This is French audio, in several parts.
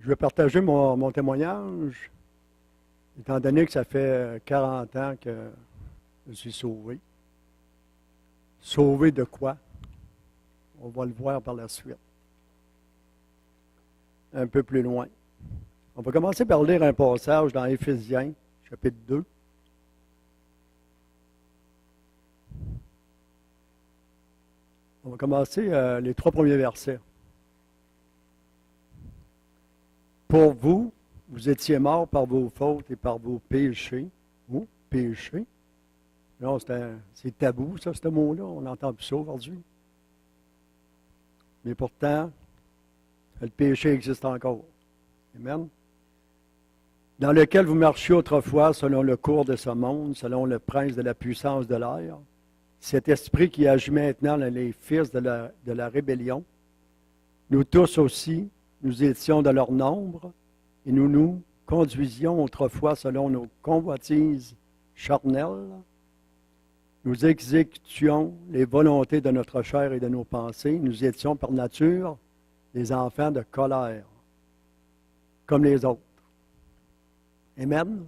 Je vais partager mon témoignage, étant donné que ça fait 40 ans que je suis sauvé. Sauvé de quoi? On va le voir par la suite. Un peu plus loin. On va commencer par lire un passage dans Éphésiens, chapitre 2. On va commencer les 3 premiers versets. Pour vous, vous étiez morts par vos fautes et par vos péchés. Ou péchés. Non, c'est tabou, ça, ce mot-là. On n'entend plus ça aujourd'hui. Mais pourtant, le péché existe encore. Amen. Dans lequel vous marchiez autrefois selon le cours de ce monde, selon le prince de la puissance de l'air, cet esprit qui agit maintenant dans les fils de la rébellion. Nous tous aussi, nous étions de leur nombre, et nous nous conduisions autrefois selon nos convoitises charnelles. Nous exécutions les volontés de notre chair et de nos pensées. Nous étions par nature des enfants de colère, comme les autres. Amen.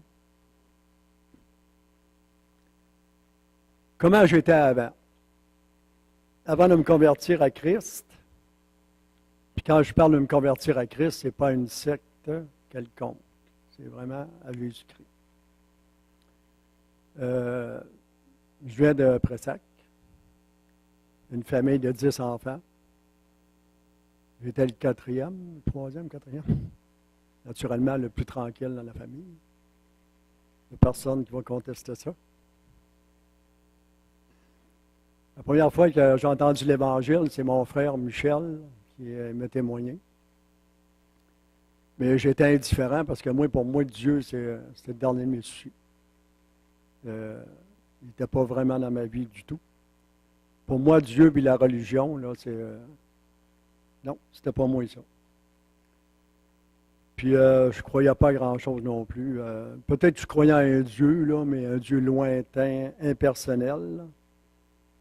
Comment j'étais avant? Avant de me convertir à Christ, puis quand je parle de me convertir à Christ, ce n'est pas une secte quelconque. C'est vraiment à Jésus-Christ. Je viens de Pressac, une famille de 10 enfants. J'étais le 4e, le 3e, 4e. Naturellement, le plus tranquille dans la famille. Il n'y a personne qui va contester ça. La première fois que j'ai entendu l'Évangile, c'est mon frère Michel qui m'a témoigné. Mais j'étais indifférent parce que pour moi, Dieu, c'était le dernier de mes soucis. Il n'était pas vraiment dans ma vie du tout. Pour moi, Dieu et la religion, là, non, c'était pas moi ça. Puis je ne croyais pas à grand-chose non plus. Peut-être que je croyais à un Dieu, là, mais un Dieu lointain, impersonnel.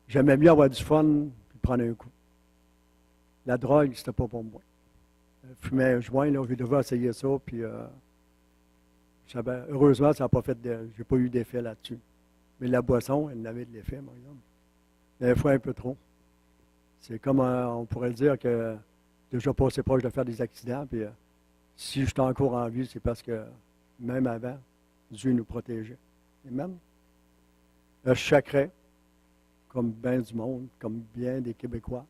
J'aimais bien avoir du fun et prendre un coup. La drogue, c'était pas pour moi. Fumer un joint, là, j'ai devais essayer ça, puis heureusement, ça n'a pas fait j'ai pas eu d'effet là-dessus. Mais la boisson, elle avait de l'effet, par exemple. Des fois, un peu trop. C'est comme, on pourrait dire que déjà passé proche de faire des accidents, puis si je suis encore en vie, c'est parce que, même avant, Dieu nous protégeait. Amen. Je chacrais, comme bien du monde, comme bien des Québécois.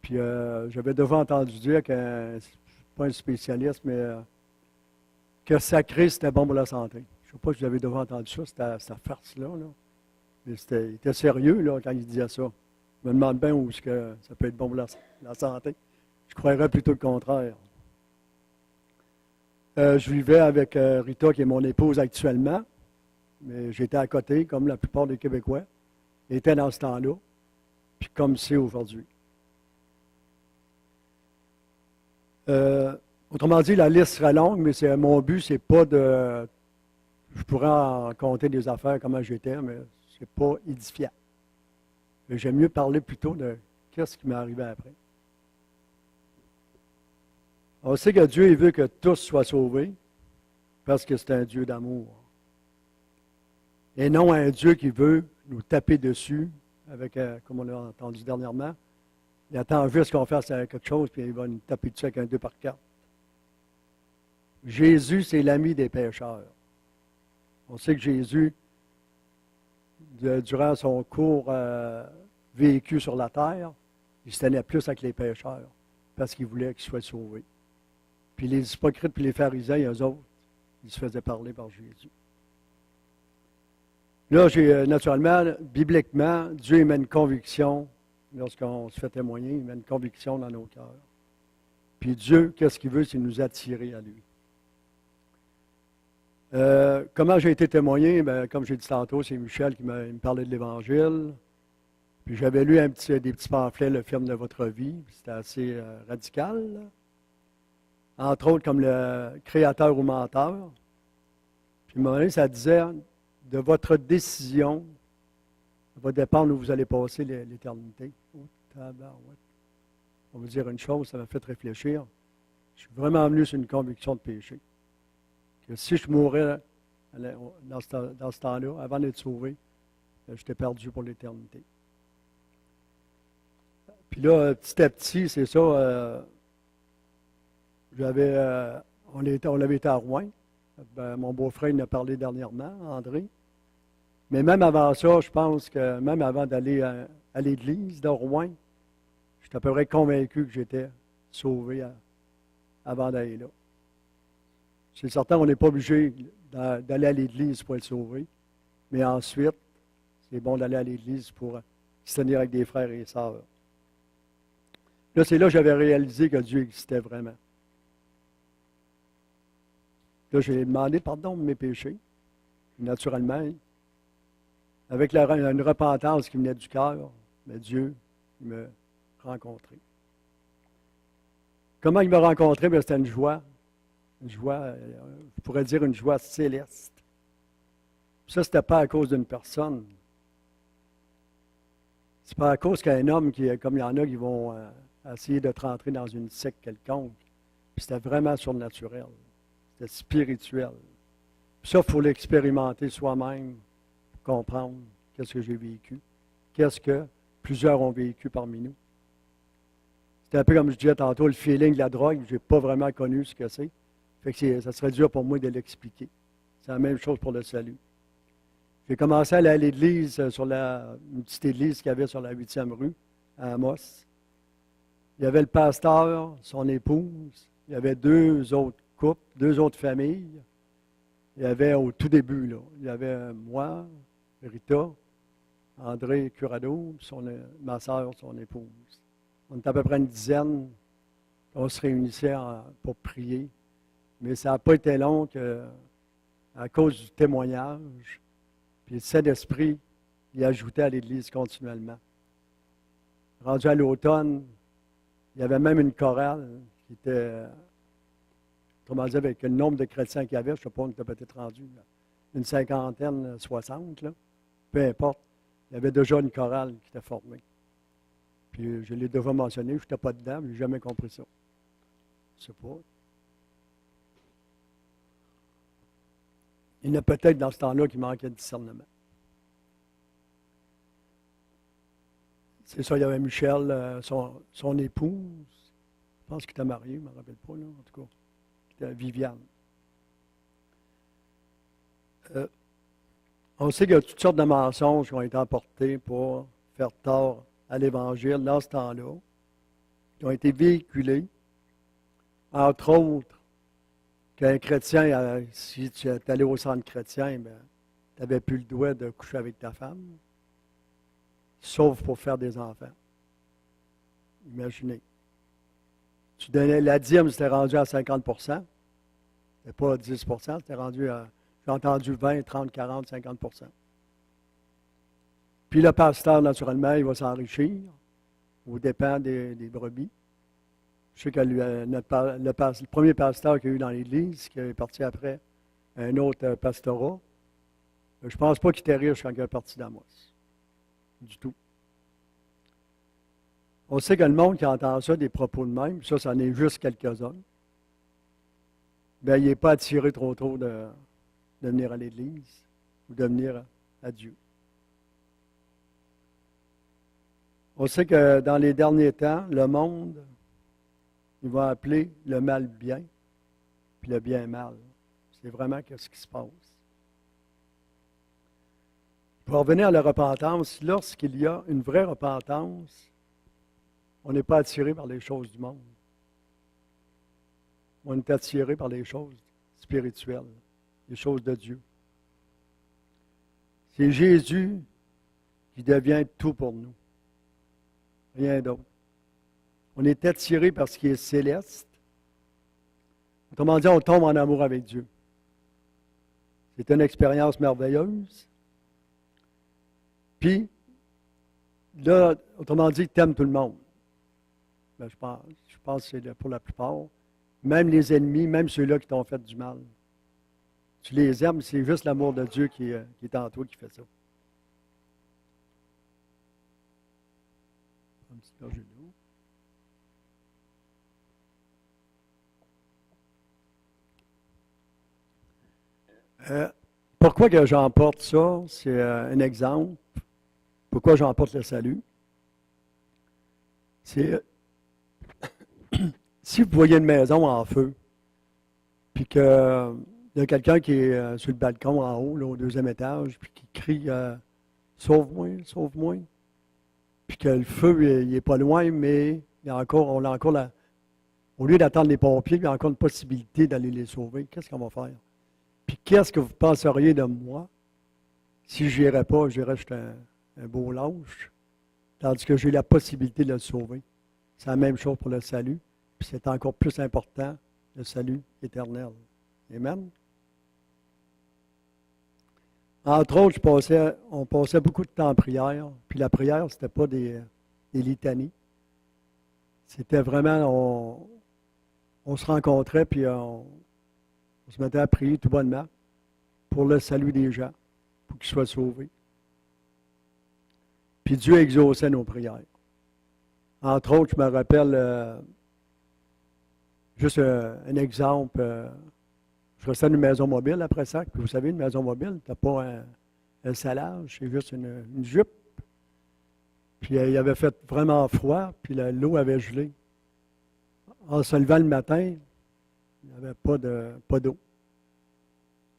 Puis j'avais déjà entendu dire que, je ne suis pas un spécialiste, mais que sacrer, c'était bon pour la santé. Je ne sais pas si j'avais déjà entendu ça, cette farce-là. Là. Mais il était sérieux là, quand il disait ça. Je me demande bien où est-ce que ça peut être bon pour la santé. Je croirais plutôt le contraire. Je vivais avec Rita, qui est mon épouse actuellement, mais j'étais à côté, comme la plupart des Québécois. J'étais dans ce temps-là, puis comme c'est aujourd'hui. Autrement dit, la liste serait longue, mais mon but, c'est pas de... Je pourrais en compter des affaires, comment j'étais, mais c'est pas édifiant. J'aime mieux parler plutôt de qu'est-ce qui m'est arrivé après. On sait que Dieu il veut que tous soient sauvés parce que c'est un Dieu d'amour. Et non un Dieu qui veut nous taper dessus avec, comme on l'a entendu dernièrement, il attend juste qu'on fasse quelque chose puis il va nous taper dessus avec un 2x4. Jésus, c'est l'ami des pécheurs. On sait que Jésus, durant son court vécu sur la terre, il se tenait plus avec les pécheurs parce qu'il voulait qu'ils soient sauvés. Puis les hypocrites et les pharisiens, eux autres, ils se faisaient parler par Jésus. Là, naturellement, bibliquement, Dieu met une conviction, lorsqu'on se fait témoigner, il met une conviction dans nos cœurs. Puis Dieu, qu'est-ce qu'il veut, c'est nous attirer à lui. Comment j'ai été témoigné? Bien, comme j'ai dit tantôt, c'est Michel qui me parlait de l'Évangile. Puis j'avais lu des petits pamphlets, Le film de votre vie. C'était assez radical. Là. Entre autres, comme le créateur ou menteur. Puis à un moment donné, ça disait, de votre décision, ça va dépendre où vous allez passer l'éternité. Oh, tabarouette. On va vous dire une chose, ça m'a fait réfléchir. Je suis vraiment venu sur une conviction de péché. Que si je mourais dans ce temps-là, avant d'être sauvé, j'étais perdu pour l'éternité. Puis là, petit à petit, c'est ça, on avait été à Rouen. Ben, mon beau-frère il en a parlé dernièrement, André. Mais même avant ça, je pense que même avant d'aller à l'église de Rouen, j'étais à peu près convaincu que j'étais sauvé avant d'aller là. C'est certain qu'on n'est pas obligé d'aller à l'église pour être sauvé, mais ensuite, c'est bon d'aller à l'église pour se tenir avec des frères et sœurs. Là, c'est là que j'avais réalisé que Dieu existait vraiment. Là, j'ai demandé pardon de mes péchés, naturellement, avec une repentance qui venait du cœur, mais Dieu me rencontrait. Comment il m'a rencontré? Bien, c'était une joie, je pourrais dire une joie céleste. Ça, ce n'était pas à cause d'une personne. C'est pas à cause qu'un homme, comme il y en a qui vont essayer de te rentrer dans une secte quelconque. Puis c'était vraiment surnaturel. C'était spirituel. Puis ça, il faut l'expérimenter soi-même pour comprendre qu'est-ce que j'ai vécu. Qu'est-ce que plusieurs ont vécu parmi nous. C'est un peu comme je disais tantôt, le feeling de la drogue, je n'ai pas vraiment connu ce que c'est. Fait que ça serait dur pour moi de l'expliquer. C'est la même chose pour le salut. J'ai commencé à aller à l'église, une petite église qu'il y avait sur la 8e rue, à Amos. Il y avait le pasteur, son épouse, il y avait 2 autres couples, 2 autres familles. Il y avait au tout début, là, il y avait moi, Rita, André Curado, ma soeur, son épouse. On était à peu près une dizaine. On se réunissait pour prier. Mais ça n'a pas été long à cause du témoignage. Puis le Saint-Esprit, il ajoutait à l'Église continuellement. Rendu à l'automne, il y avait même une chorale qui était, comment dire, avec le nombre de chrétiens qu'il y avait, je ne sais pas, on était peut-être rendu une cinquantaine, 60, là. Peu importe. Il y avait déjà une chorale qui était formée. Puis je l'ai déjà mentionné, je n'étais pas dedans, mais je n'ai jamais compris ça. Je ne sais pas. Il y en a peut-être dans ce temps-là qui manquait de discernement. C'est ça, il y avait Michel, son épouse, je pense qu'il était marié, je ne me rappelle pas, là, en tout cas, c'était Viviane. On sait qu'il y a toutes sortes de mensonges qui ont été apportés pour faire tort à l'Évangile dans ce temps-là, qui ont été véhiculés, entre autres, qu'un chrétien, si tu es allé au centre chrétien, ben, tu n'avais plus le droit de coucher avec ta femme, sauf pour faire des enfants. Imaginez. Tu donnais la dîme, c'était rendu à 50 c'était pas 10 c'était rendu à, j'ai entendu 20, 30, 40, 50 Puis le pasteur, naturellement, il va s'enrichir aux dépens des brebis. Je sais que le premier pasteur qu'il y a eu dans l'Église, qui est parti après un autre pastorat, je ne pense pas qu'il était riche quand il est parti d'Amos. Du tout. On sait que le monde qui entend ça, des propos de même, ça en est juste quelques-uns, bien, il n'est pas attiré trop tôt de venir à l'Église ou de venir à Dieu. On sait que dans les derniers temps, le monde, il va appeler le mal bien, puis le bien mal. C'est vraiment ce qui se passe. Pour revenir à la repentance, lorsqu'il y a une vraie repentance, on n'est pas attiré par les choses du monde. On est attiré par les choses spirituelles, les choses de Dieu. C'est Jésus qui devient tout pour nous. Rien d'autre. On est attiré par ce qui est céleste. Autrement dit, on tombe en amour avec Dieu. C'est une expérience merveilleuse. Puis, là, autrement dit, tu aimes tout le monde. Ben, je pense que c'est pour la plupart. Même les ennemis, même ceux-là qui t'ont fait du mal. Tu les aimes, c'est juste l'amour de Dieu qui est en toi qui fait ça. Un petit gorgée d'eau. Euh, Pourquoi que j'emporte ça? C'est un exemple. Pourquoi j'emporte le salut? C'est si vous voyez une maison en feu, puis qu'il y a quelqu'un qui est sur le balcon en haut, là, au deuxième étage, puis qui crie sauve-moi, sauve-moi. Puis que le feu, il est pas loin, mais on a encore au lieu d'attendre les pompiers, il y a encore une possibilité d'aller les sauver. Qu'est-ce qu'on va faire? Puis qu'est-ce que vous penseriez de moi si je n'irais pas, je dirais que j'étais un beau lâche, tandis que j'ai la possibilité de le sauver. C'est la même chose pour le salut, puis c'est encore plus important, le salut éternel. Amen. Entre autres, on passait beaucoup de temps en prière, puis la prière, ce n'était pas des litanies. C'était vraiment, on se rencontrait, puis on se mettait à prier tout bonnement pour le salut des gens, pour qu'ils soient sauvés. Puis Dieu exauçait nos prières. Entre autres, je me rappelle, juste un exemple, je restais dans une maison mobile après ça. Puis vous savez, une maison mobile, tu n'as pas un salage, c'est juste une jupe. Puis il avait fait vraiment froid, puis l'eau avait gelé. En se levant le matin, il n'y avait pas d'eau.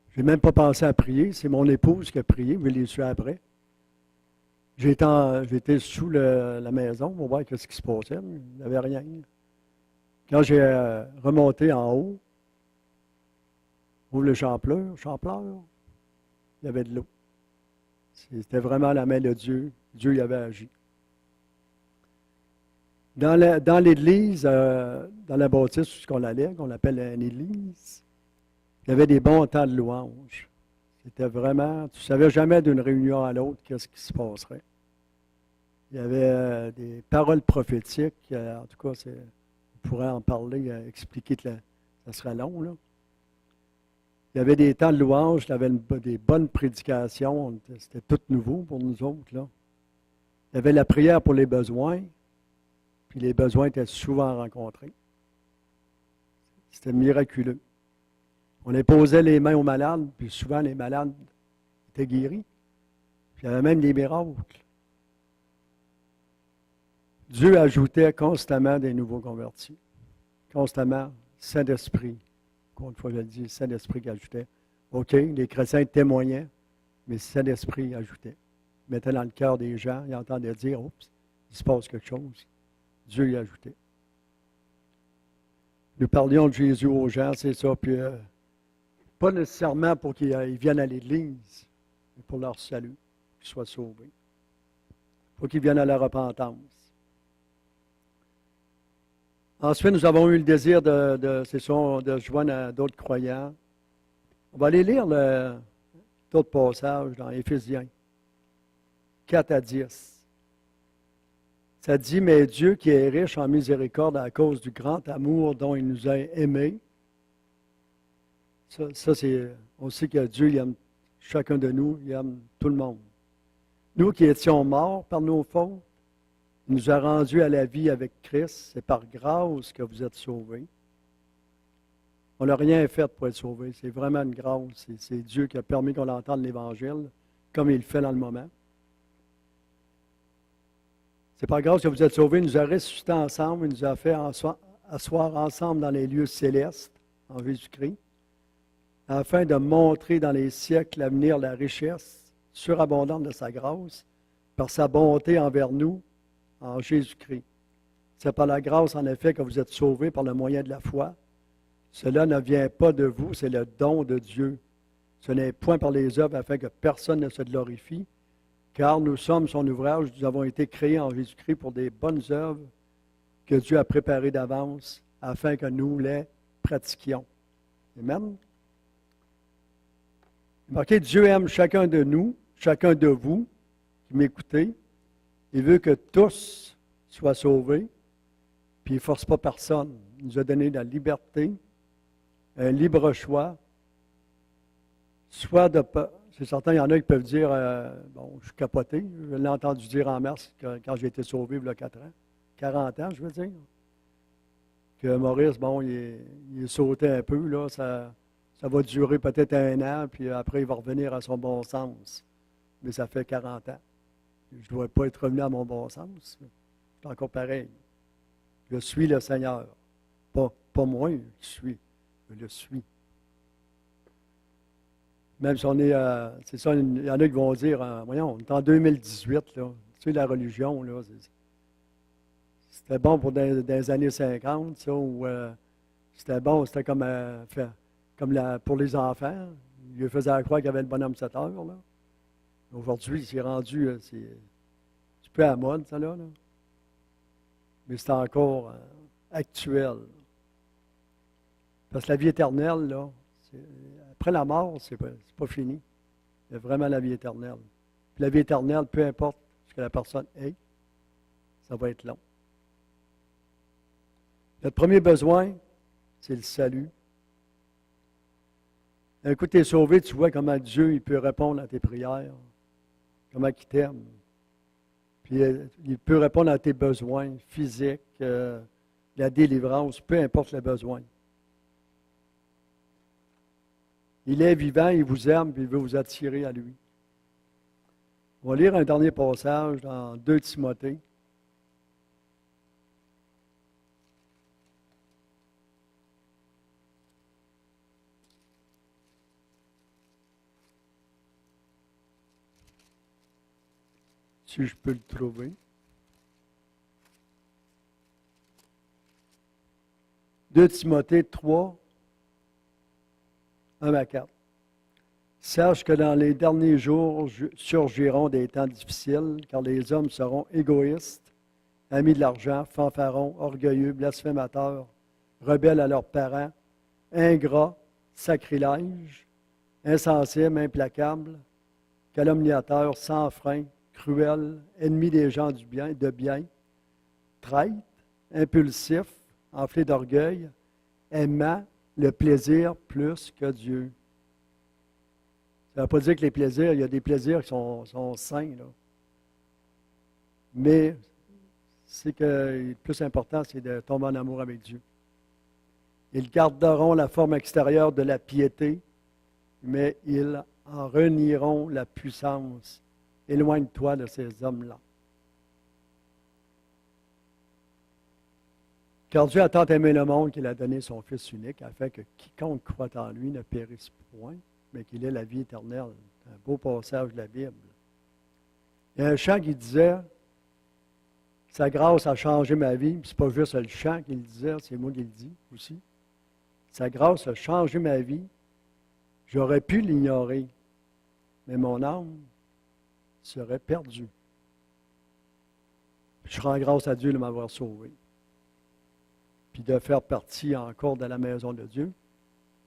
Je n'ai même pas pensé à prier. C'est mon épouse qui a prié, je l'ai su après. J'étais sous la maison pour voir ce qui se passait. Il n'y avait rien. Quand j'ai remonté en haut, ouvre le champleur, il y avait de l'eau. C'était vraiment la main de Dieu. Dieu y avait agi. Dans l'église, dans la bâtisse où on allait, qu'on appelle une église, il y avait des bons temps de louange. C'était vraiment, tu ne savais jamais d'une réunion à l'autre qu'est-ce qui se passerait. Il y avait des paroles prophétiques, en tout cas, on pourrait en parler, expliquer que ça serait long, là. Il y avait des temps de louange, il y avait des bonnes prédications, c'était tout nouveau pour nous autres, là. Il y avait la prière pour les besoins, puis les besoins étaient souvent rencontrés. C'était miraculeux. On imposait les mains aux malades, puis souvent les malades étaient guéris. Puis il y avait même des miracles. Dieu ajoutait constamment des nouveaux convertis. Constamment, Saint-Esprit. Encore une fois, je le dis, Saint-Esprit qui ajoutait. OK, les chrétiens témoignaient, mais Saint-Esprit ajoutait. Il mettait dans le cœur des gens, ils entendaient dire, oups, il se passe quelque chose. Dieu y ajoutait. Nous parlions de Jésus aux gens, c'est ça, puis pas nécessairement pour qu'ils viennent à l'Église, mais pour leur salut, qu'ils soient sauvés. Pour qu'ils viennent à la repentance. Ensuite, nous avons eu le désir de se joindre à d'autres croyants. On va aller lire d'autres passages dans Éphésiens 4 à 10. Ça dit, mais Dieu qui est riche en miséricorde à cause du grand amour dont il nous a aimés. Ça c'est, on sait que Dieu il aime chacun de nous, il aime tout le monde. Nous qui étions morts par nos fautes, il nous a rendus à la vie avec Christ. C'est par grâce que vous êtes sauvés. On n'a rien fait pour être sauvés. C'est vraiment une grâce. C'est Dieu qui a permis qu'on entende l'Évangile comme il le fait dans le moment. C'est par grâce que vous êtes sauvés. Il nous a ressuscités ensemble. Il nous a fait asseoir ensemble dans les lieux célestes en Jésus-Christ, afin de montrer dans les siècles à venir la richesse surabondante de sa grâce par sa bonté envers nous en Jésus-Christ. C'est par la grâce, en effet, que vous êtes sauvés par le moyen de la foi. Cela ne vient pas de vous, c'est le don de Dieu. Ce n'est point par les œuvres afin que personne ne se glorifie, car nous sommes son ouvrage, nous avons été créés en Jésus-Christ pour des bonnes œuvres que Dieu a préparées d'avance afin que nous les pratiquions. Amen. Marquez, Dieu aime chacun de nous, chacun de vous qui m'écoutez. Il veut que tous soient sauvés, puis il ne force pas personne. Il nous a donné la liberté, un libre choix. Soit de... C'est certain, il y en a qui peuvent dire, bon, je suis capoté. Je l'ai entendu dire en mars quand j'ai été sauvé il y a 4 ans. 40 ans, je veux dire. Que Maurice, bon, il est sauté un peu, là, ça va durer peut-être 1 an, puis après, il va revenir à son bon sens. Mais ça fait 40 ans. Je ne dois pas être revenu à mon bon sens. C'est encore pareil. Je suis le Seigneur. Pas moi, je suis. Je le suis. Même si on est, c'est ça, il y en a qui vont dire, voyons, on est en 2018, là. Tu sais, la religion, là, c'était bon pour dans les années 50, ça, ou c'était bon, c'était comme, pour les enfants. Ils faisaient croire qu'il y avait le bonhomme 7 heures, là. Aujourd'hui, c'est rendu, c'est peu à la mode, ça, là. Mais c'est encore actuel. Parce que la vie éternelle, là, après la mort, c'est pas fini. Il y a vraiment la vie éternelle. Puis la vie éternelle, peu importe ce que la personne est, ça va être long. Notre premier besoin, c'est le salut. Un coup, tu es sauvé, tu vois comment Dieu il peut répondre à tes prières, comment il t'aime. Puis il peut répondre à tes besoins physiques, la délivrance, peu importe le besoin. Il est vivant, il vous aime, puis il veut vous attirer à lui. On va lire un dernier passage dans 2 Timothée. Si je peux le trouver. 2 Timothée 3, 1 à 4. Sache que dans les derniers jours surgiront des temps difficiles, car les hommes seront égoïstes, amis de l'argent, fanfarons, orgueilleux, blasphémateurs, rebelles à leurs parents, ingrats, sacrilèges, insensibles, implacables, calomniateurs, sans frein, cruels, ennemis des gens de bien, traîtres, impulsifs, enflés d'orgueil, aimant le plaisir plus que Dieu. Ça ne veut pas dire que les plaisirs, il y a des plaisirs qui sont sains, là. Mais c'est que le plus important, c'est de tomber en amour avec Dieu. Ils garderont la forme extérieure de la piété, mais ils en renieront la puissance. Éloigne-toi de ces hommes-là. Car Dieu a tant aimé le monde qu'il a donné son Fils unique, afin que quiconque croit en lui ne périsse point, mais qu'il ait la vie éternelle. C'est un beau passage de la Bible. Il y a un chant qui disait « Sa grâce a changé ma vie ». Ce n'est pas juste le chant qui le disait, c'est moi qui le dis aussi. « Sa grâce a changé ma vie. J'aurais pu l'ignorer, mais mon âme serait perdue. Je rends grâce à Dieu de m'avoir sauvé. Puis de faire partie encore de la maison de Dieu.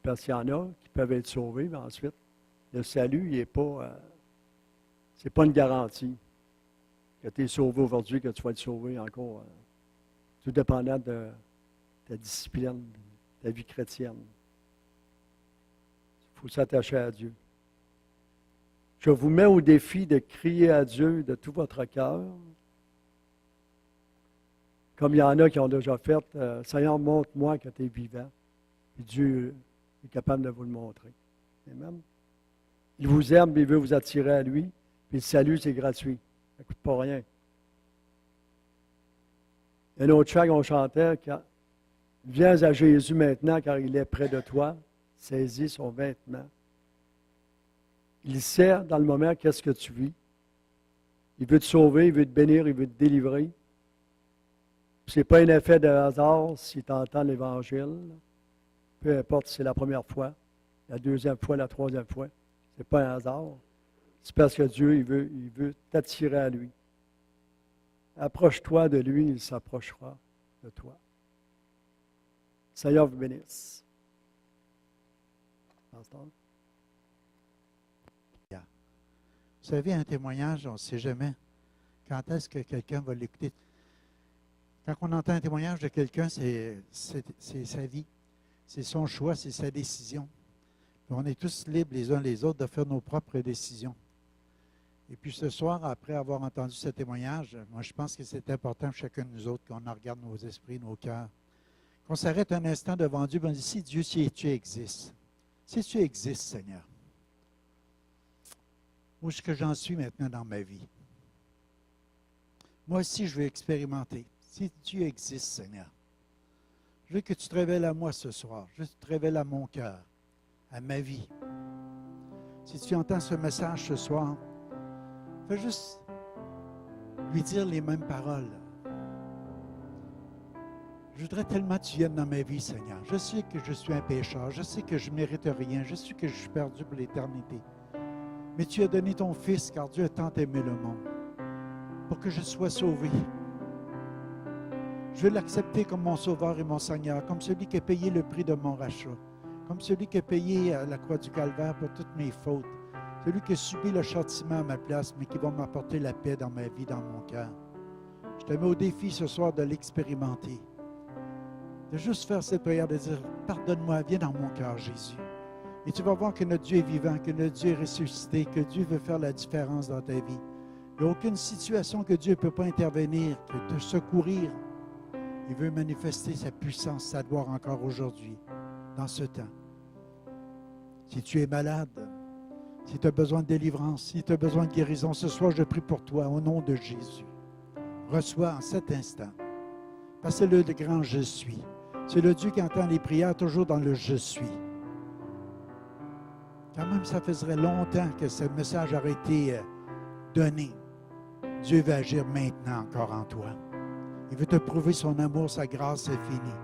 Parce qu'il y en a qui peuvent être sauvés, mais ensuite, le salut, il n'est pas, c'est pas une garantie que tu es sauvé aujourd'hui, que tu vas être sauvé encore, tout dépendant de ta discipline, de ta vie chrétienne. Il faut s'attacher à Dieu. Je vous mets au défi de crier à Dieu de tout votre cœur. Comme il y en a qui ont déjà fait, Seigneur, montre-moi que tu es vivant. Et Dieu est capable de vous le montrer. Amen. Il vous aime, il veut vous attirer à lui. Puis le salut, c'est gratuit. Ça ne coûte pas rien. Il y a un autre chant qu'on chantait, viens à Jésus maintenant, car il est près de toi. Saisis son vêtement. Il sait dans le moment qu'est-ce que tu vis. Il veut te sauver, il veut te bénir, il veut te délivrer. Ce n'est pas un effet de hasard si tu entends l'Évangile. Peu importe si c'est la première fois, la deuxième fois, la troisième fois. Ce n'est pas un hasard. C'est parce que Dieu, il veut t'attirer à lui. Approche-toi de lui, il s'approchera de toi. Seigneur vous bénisse. Vous savez, un témoignage, on ne sait jamais quand est-ce que quelqu'un va l'écouter. Quand on entend un témoignage de quelqu'un, c'est sa vie, c'est son choix, c'est sa décision. Puis on est tous libres les uns les autres de faire nos propres décisions. Et puis ce soir, après avoir entendu ce témoignage, moi je pense que c'est important pour chacun de nous autres qu'on en regarde nos esprits, nos cœurs, qu'on s'arrête un instant devant Dieu et on dit, si Dieu, si tu existes, Si tu existes, Seigneur, où est-ce que j'en suis maintenant dans ma vie? Moi aussi, je veux expérimenter. Si tu existes, Seigneur, je veux que tu te révèles à moi ce soir. Je veux que tu te révèles à mon cœur, à ma vie. Si tu entends ce message ce soir, fais juste lui dire les mêmes paroles. Je voudrais tellement que tu viennes dans ma vie, Seigneur. Je sais que je suis un pécheur. Je sais que je ne mérite rien. Je sais que je suis perdu pour l'éternité. Mais tu as donné ton Fils, car Dieu a tant aimé le monde, pour que je sois sauvé. Je veux l'accepter comme mon Sauveur et mon Seigneur, comme celui qui a payé le prix de mon rachat, comme celui qui a payé à la croix du Calvaire pour toutes mes fautes, celui qui a subi le châtiment à ma place, mais qui va m'apporter la paix dans ma vie, dans mon cœur. Je te mets au défi ce soir de l'expérimenter, de juste faire cette prière, de dire, pardonne-moi, viens dans mon cœur, Jésus. Et tu vas voir que notre Dieu est vivant, que notre Dieu est ressuscité, que Dieu veut faire la différence dans ta vie. Il n'y a aucune situation que Dieu ne peut pas intervenir, que te secourir. Il veut manifester sa puissance, sa gloire encore aujourd'hui, dans ce temps. Si tu es malade, si tu as besoin de délivrance, si tu as besoin de guérison, ce soir, je prie pour toi, au nom de Jésus. Reçois en cet instant. Parce que c'est le grand « Je suis ». C'est le Dieu qui entend les prières toujours dans le « Je suis ». Quand même, ça faisait longtemps que ce message aurait été donné. Dieu veut agir maintenant encore en toi. Il veut te prouver son amour, sa grâce infinie.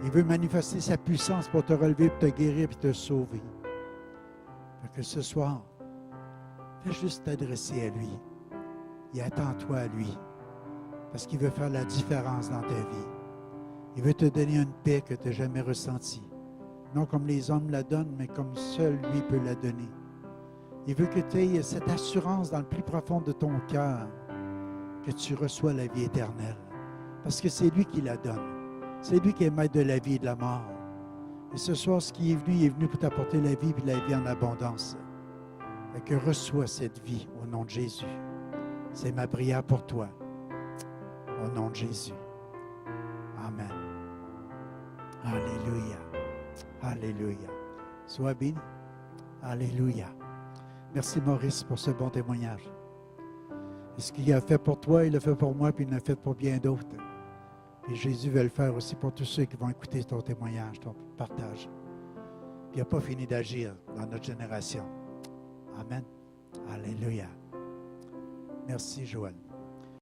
Il veut manifester sa puissance pour te relever, pour te guérir, pour te sauver. Fait que ce soir, fais juste t'adresser à lui. Et attends-toi à lui. Parce qu'il veut faire la différence dans ta vie. Il veut te donner une paix que tu n'as jamais ressentie. Non comme les hommes la donnent, mais comme seul lui peut la donner. Il veut que tu aies cette assurance dans le plus profond de ton cœur que tu reçois la vie éternelle. Parce que c'est lui qui la donne. C'est lui qui est maître de la vie et de la mort. Et ce soir, ce qui est venu, il est venu pour t'apporter la vie et la vie en abondance. Et que reçois cette vie au nom de Jésus. C'est ma prière pour toi. Au nom de Jésus. Amen. Alléluia. Alléluia. Sois béni. Alléluia. Merci Maurice pour ce bon témoignage. Et ce qu'il a fait pour toi, il l'a fait pour moi, puis il l'a fait pour bien d'autres. Et Jésus veut le faire aussi pour tous ceux qui vont écouter ton témoignage, ton partage. Puis il n'a pas fini d'agir dans notre génération. Amen. Alléluia. Merci Joël.